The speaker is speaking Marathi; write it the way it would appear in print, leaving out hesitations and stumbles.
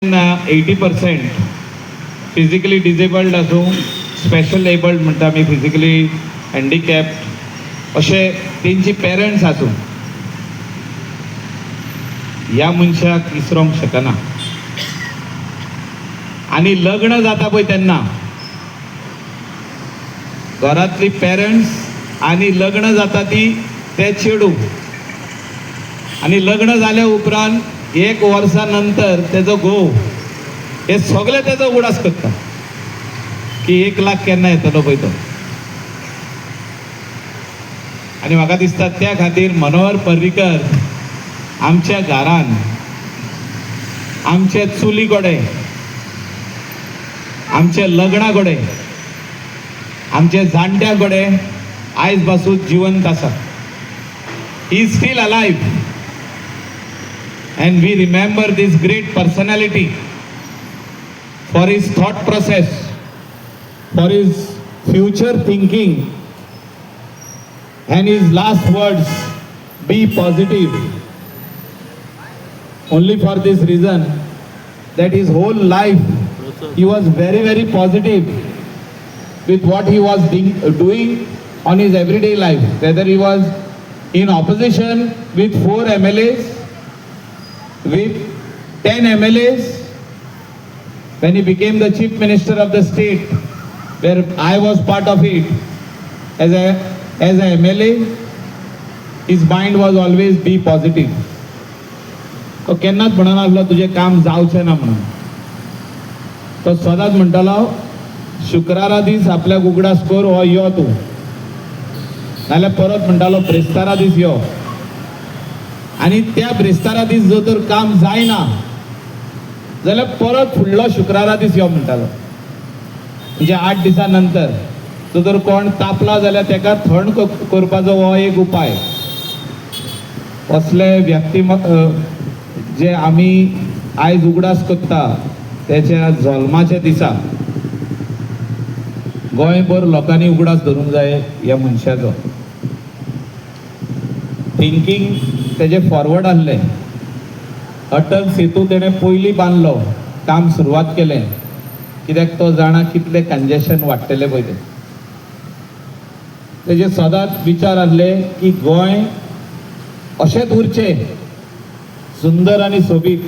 80% फिजिकली डिजेबल्ड आसूं, स्पेशल एबल्ड म्हणटा आमी, फिजिकली हँडिकॅप्ड अशे तेंची पेरंट्स आसूं, ह्या मनशाक विसरोंक शकना. आनी लग्न जाता पळय तेन्ना घरांतली पेरंट्स आनी लग्न जाता ती ते चेडूं, आनी लग्न जाल्या उपरांत 1 वर्सा नंतर तेजो घोव हे सगळे तेजो उडास करता की 1 लाख केन्ना येतलो पळय तो. आनी म्हाका दिसता त्या खातीर मनोहर पर्रीकर आमच्या घरान आमचे चुली गोडे, आमचे लग्ना गोडे, आमचे जाणट्या गोडे आयज पासून जिवंत आसा. He is steel alive and we remember this great personality for his thought process, for his future thinking, and his last words, be positive. Only for this reason that his whole life he was very, very positive with what he was doing on his everyday life, whether he was in opposition with 4 MLAs, with 10 MLAs, when he became the chief minister of the state, where I was part of it as a MLA, his mind was always be positive. तो केन्नाच म्हणनासलो तुझे काम जावचें ना म्हणून. तो सदांच म्हणटालो शुक्रारा दीस आपल्याक उगडास कर हो यो तूं, नाल्यार परत म्हणटालो ब्रेस्तारा दीस यो. आणि त्या ब्रेस्तारा दीस जर तर काम जायना जाल्यार परत फुडलो शुक्रारा दीस यो म्हणटालो. म्हणजे 8 दिसां नंतर जर कोण तापला जाल्यार तेका थंड करपाचो हो एक उपाय. असले जे आमी आयज उगडास करता त्याच्या जल्माच्या दिसा गोंयभर लोकांनी उगडास धरूंक जाय ह्या मनशाचो. थिंकींग तेजे फॉरवर्ड आहले. अटल सेतू तेणे पयलीं बांदलो, काम सुरवात केलें, कित्याक तो जाणा कितले कंजेशन वाडटले पळय ते. तेजे सदांच विचार आहले की गोंय अशेंच उरचें सुंदर आनी सोबीत